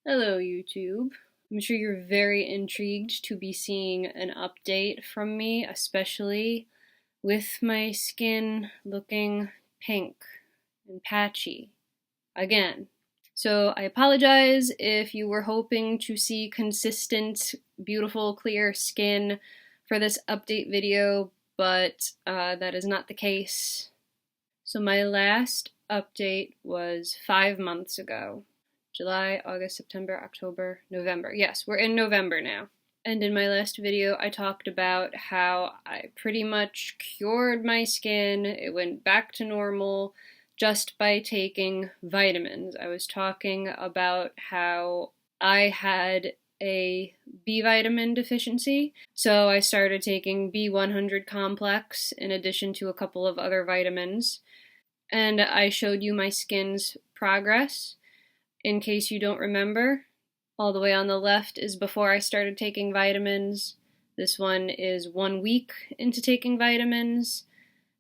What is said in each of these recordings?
Hello, YouTube. I'm sure you're very intrigued to be seeing an update from me, especially with my skin looking pink and patchy again. So, I apologize if you were hoping to see consistent, beautiful, clear skin for this update video, but that is not the case. So, my last update was 5 months ago. July, August, September, October, November. Yes, we're in November now. And in my last video, I talked about how I pretty much cured my skin. It went back to normal just by taking vitamins. I was talking about how I had a B vitamin deficiency, so I started taking B100 complex in addition to a couple of other vitamins. And I showed you my skin's progress. In case you don't remember, all the way on the left is before I started taking vitamins. This one is 1 week into taking vitamins.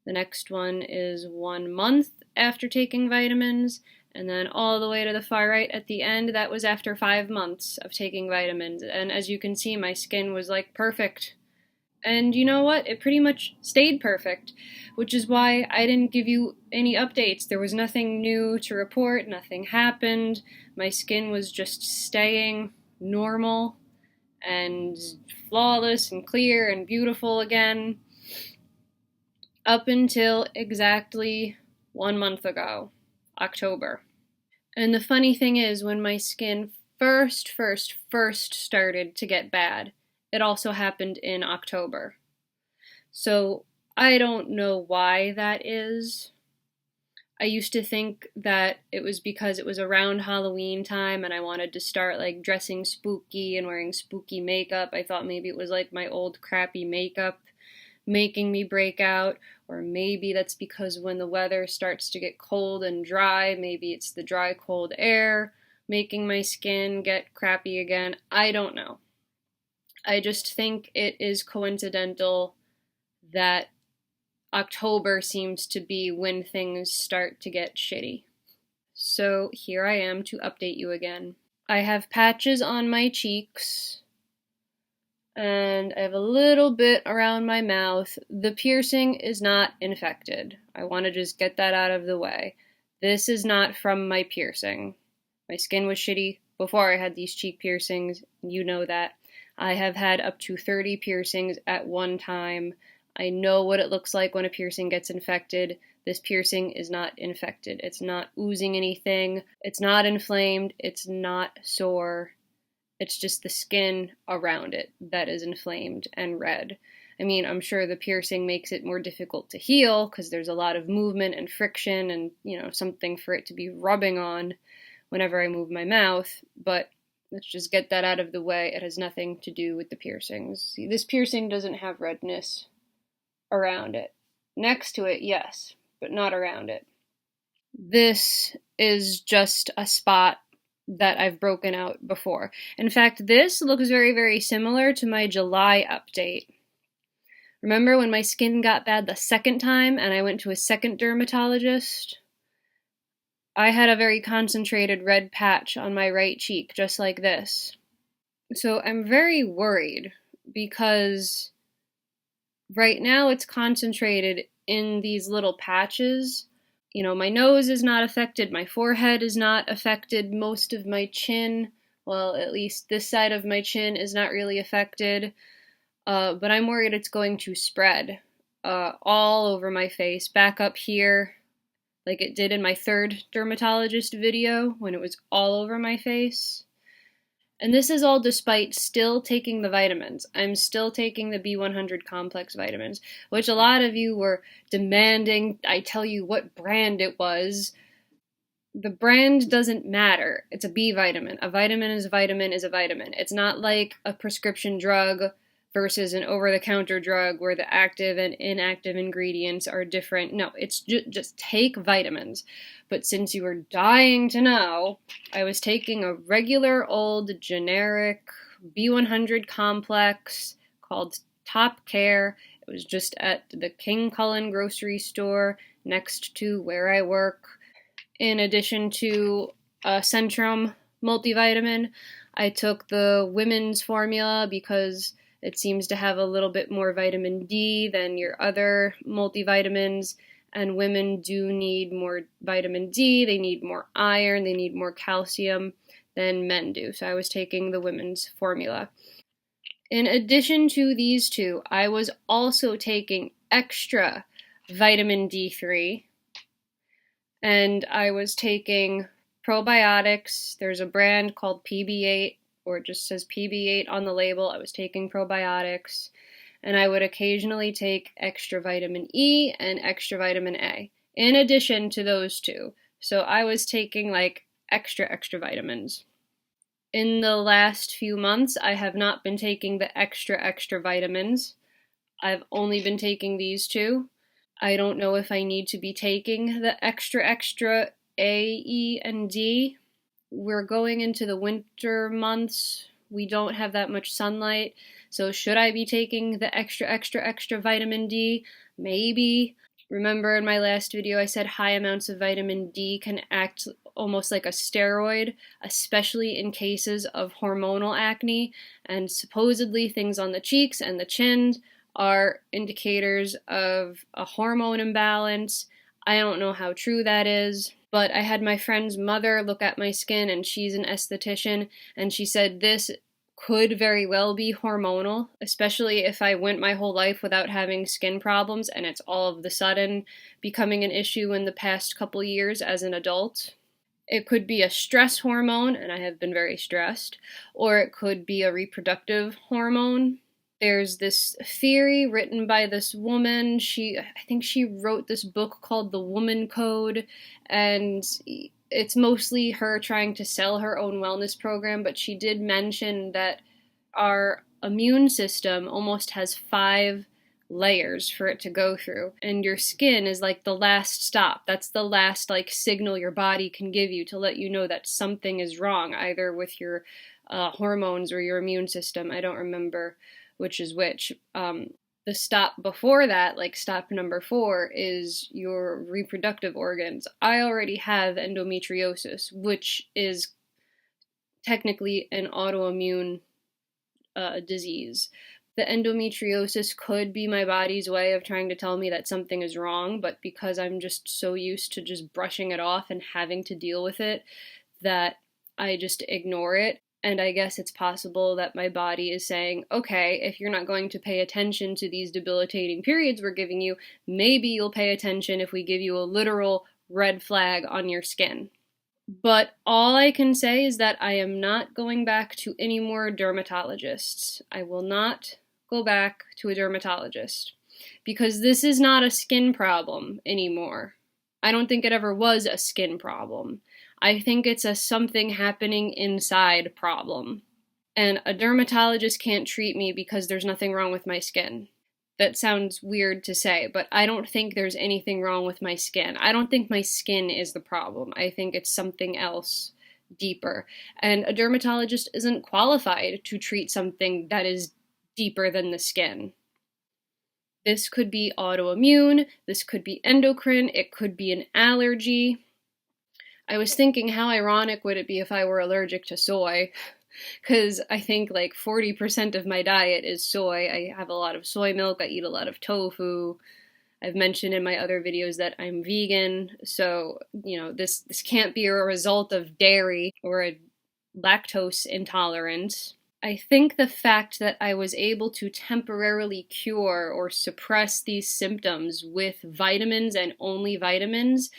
The next one is 1 month after taking vitamins. And then all the way to the far right at the end, that was after 5 months of taking vitamins. And as you can see, my skin was like perfect. And you know what? It pretty much stayed perfect, which is why I didn't give you any updates. There was nothing new to report, nothing happened. My skin was just staying normal and flawless and clear and beautiful again up until exactly 1 month ago, October. And the funny thing is, when my skin first started to get bad, it also happened in October. So I don't know why that is. I used to think that it was because it was around Halloween time and I wanted to start like dressing spooky and wearing spooky makeup. I thought maybe it was like my old crappy makeup making me break out, or maybe that's because when the weather starts to get cold and dry, maybe it's the dry cold air making my skin get crappy again. I don't know. I just think it is coincidental that October seems to be when things start to get shitty. So here I am to update you again. I have patches on my cheeks, and I have a little bit around my mouth. The piercing is not infected. I want to just get that out of the way. This is not from my piercing. My skin was shitty before I had these cheek piercings. You know that. I have had up to 30 piercings at one time. I know what it looks like when a piercing gets infected. This piercing is not infected. It's not oozing anything. It's not inflamed. It's not sore. It's just the skin around it that is inflamed and red. I mean, I'm sure the piercing makes it more difficult to heal because there's a lot of movement and friction and, something for it to be rubbing on whenever I move my mouth, but let's just get that out of the way. It has nothing to do with the piercings. See, this piercing doesn't have redness around it. Next to it, yes, but not around it. This is just a spot that I've broken out before. In fact, this looks very similar to my July update. Remember when my skin got bad the second time and I went to a second dermatologist? I had a very concentrated red patch on my right cheek, just like this. So I'm very worried because right now it's concentrated in these little patches. My nose is not affected, my forehead is not affected, most of my chin, well, at least this side of my chin is not really affected, but I'm worried it's going to spread all over my face, back up here, like it did in my third dermatologist video when it was all over my face. And this is all despite still taking the vitamins. I'm still taking the B100 complex vitamins, which a lot of you were demanding I tell you what brand it was. The brand doesn't matter. It's a B vitamin. A vitamin is a vitamin is a vitamin. It's not like a prescription drug versus an over-the-counter drug where the active and inactive ingredients are different. No, it's just take vitamins. But since you were dying to know, I was taking a regular old generic B100 complex called Top Care. It was just at the King Cullen grocery store next to where I work. In addition to Centrum multivitamin. I took the women's formula because it seems to have a little bit more vitamin D than your other multivitamins, and women do need more vitamin D, they need more iron, they need more calcium than men do. So I was taking the women's formula. In addition to these two, I was also taking extra vitamin D3, and I was taking probiotics. There's a brand called PB8, or it just says PB8 on the label. I was taking probiotics, and I would occasionally take extra vitamin E and extra vitamin A, in addition to those two. So I was taking like extra vitamins. In the last few months, I have not been taking the extra vitamins. I've only been taking these two. I don't know if I need to be taking the extra A, E, and D. We're going into the winter months. We don't have that much sunlight. So should I be taking the extra vitamin D? Maybe. Remember in my last video I said high amounts of vitamin D can act almost like a steroid, especially in cases of hormonal acne, and supposedly things on the cheeks and the chin are indicators of a hormone imbalance. I don't know how true that is, but I had my friend's mother look at my skin, and she's an esthetician, and she said this could very well be hormonal, especially if I went my whole life without having skin problems and it's all of the sudden becoming an issue in the past couple years as an adult. It could be a stress hormone, and I have been very stressed, or it could be a reproductive hormone. There's this theory written by this woman. I think she wrote this book called The Woman Code, and it's mostly her trying to sell her own wellness program, but she did mention that our immune system almost has 5 layers for it to go through, and your skin is like the last stop. That's the last like signal your body can give you to let you know that something is wrong, either with your hormones or your immune system. I don't remember which is which. The stop before that, like stop number 4, is your reproductive organs. I already have endometriosis, which is technically an autoimmune disease. The endometriosis could be my body's way of trying to tell me that something is wrong, but because I'm just so used to just brushing it off and having to deal with it, that I just ignore it. And I guess it's possible that my body is saying, okay, if you're not going to pay attention to these debilitating periods we're giving you, maybe you'll pay attention if we give you a literal red flag on your skin. But all I can say is that I am not going back to any more dermatologists. I will not go back to a dermatologist, because this is not a skin problem anymore. I don't think it ever was a skin problem. I think it's a something happening inside problem. And a dermatologist can't treat me because there's nothing wrong with my skin. That sounds weird to say, but I don't think there's anything wrong with my skin. I don't think my skin is the problem. I think it's something else deeper. And a dermatologist isn't qualified to treat something that is deeper than the skin. This could be autoimmune, this could be endocrine, it could be an allergy. I was thinking, how ironic would it be if I were allergic to soy? Because I think like 40% of my diet is soy. I have a lot of soy milk, I eat a lot of tofu. I've mentioned in my other videos that I'm vegan, so, this can't be a result of dairy or a lactose intolerance. I think the fact that I was able to temporarily cure or suppress these symptoms with vitamins and only vitamins,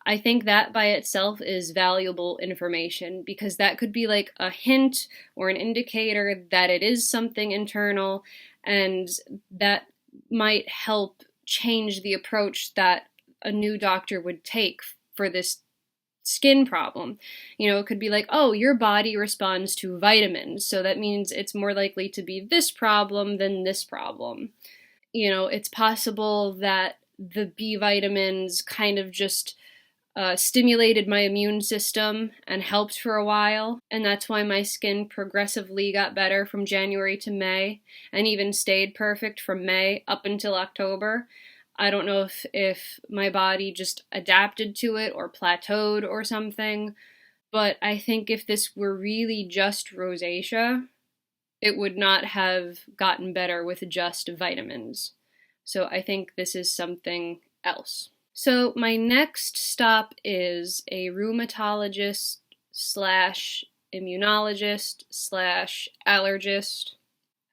I think that by itself is valuable information, because that could be like a hint or an indicator that it is something internal, and that might help change the approach that a new doctor would take for this skin problem. It could be like, oh, your body responds to vitamins, so that means it's more likely to be this problem than this problem. It's possible that the B vitamins kind of just stimulated my immune system and helped for a while, and that's why my skin progressively got better from January to May, and even stayed perfect from May up until October. I don't know if my body just adapted to it or plateaued or something, But I think if this were really just rosacea, it would not have gotten better with just vitamins. So I think this is something else. So my next stop is a rheumatologist slash immunologist slash allergist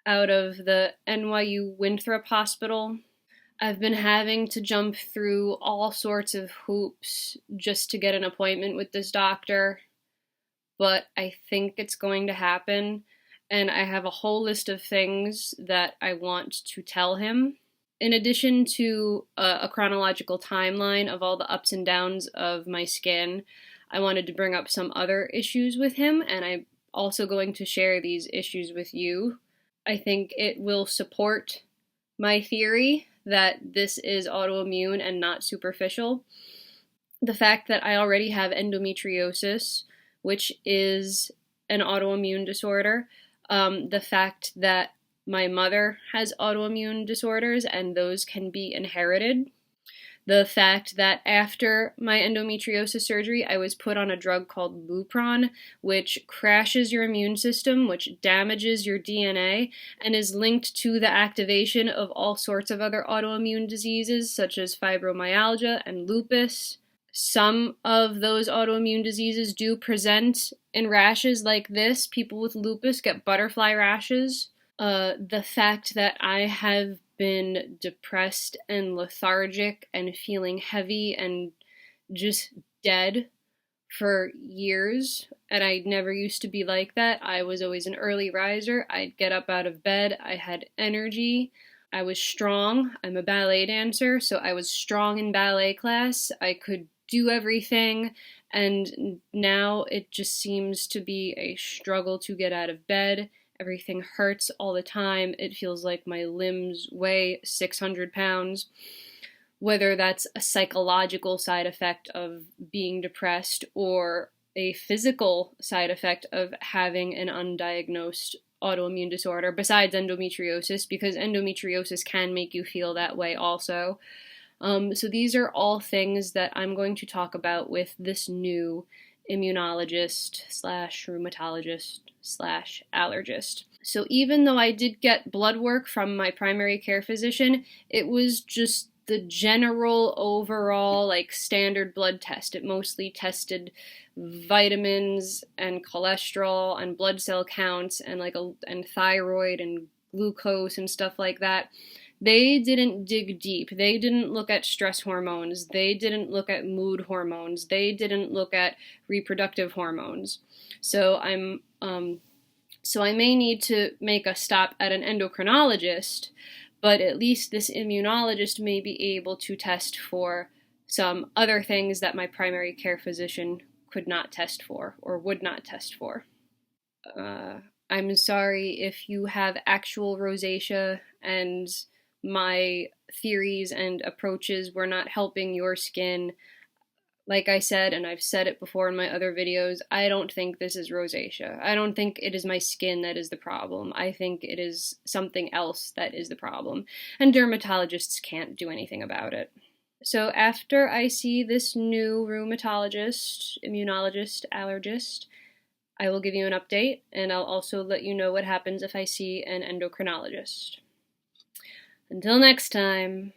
out of the NYU Winthrop Hospital. I've been having to jump through all sorts of hoops just to get an appointment with this doctor, but I think it's going to happen, and I have a whole list of things that I want to tell him. In addition to a chronological timeline of all the ups and downs of my skin, I wanted to bring up some other issues with him, and I'm also going to share these issues with you. I think it will support my theory that this is autoimmune and not superficial. The fact that I already have endometriosis, which is an autoimmune disorder, the fact that my mother has autoimmune disorders and those can be inherited, the fact that after my endometriosis surgery, I was put on a drug called Lupron, which crashes your immune system, which damages your DNA, and is linked to the activation of all sorts of other autoimmune diseases, such as fibromyalgia and lupus. Some of those autoimmune diseases do present in rashes like this. People with lupus get butterfly rashes. The fact that I have been depressed and lethargic and feeling heavy and just dead for years, and I never used to be like that. I was always an early riser. I'd get up out of bed. I had energy. I was strong. I'm a ballet dancer, so I was strong in ballet class. I could do everything, and now it just seems to be a struggle to get out of bed. Everything hurts all the time. It feels like my limbs weigh 600 pounds. Whether that's a psychological side effect of being depressed or a physical side effect of having an undiagnosed autoimmune disorder, besides endometriosis, because endometriosis can make you feel that way also. So these are all things that I'm going to talk about with this new immunologist slash rheumatologist slash allergist. So even though I did get blood work from my primary care physician, it was just the general overall like standard blood test. It mostly tested vitamins and cholesterol and blood cell counts and and thyroid and glucose and stuff like that. They didn't dig deep. They didn't look at stress hormones. They didn't look at mood hormones. They didn't look at reproductive hormones. So so I may need to make a stop at an endocrinologist, but at least this immunologist may be able to test for some other things that my primary care physician could not test for or would not test for. I'm sorry if you have actual rosacea and my theories and approaches were not helping your skin. Like I said, and I've said it before in my other videos, I don't think this is rosacea. I don't think it is my skin that is the problem. I think it is something else that is the problem. And dermatologists can't do anything about it. So after I see this new rheumatologist, immunologist, allergist, I will give you an update, and I'll also let you know what happens if I see an endocrinologist. Until next time.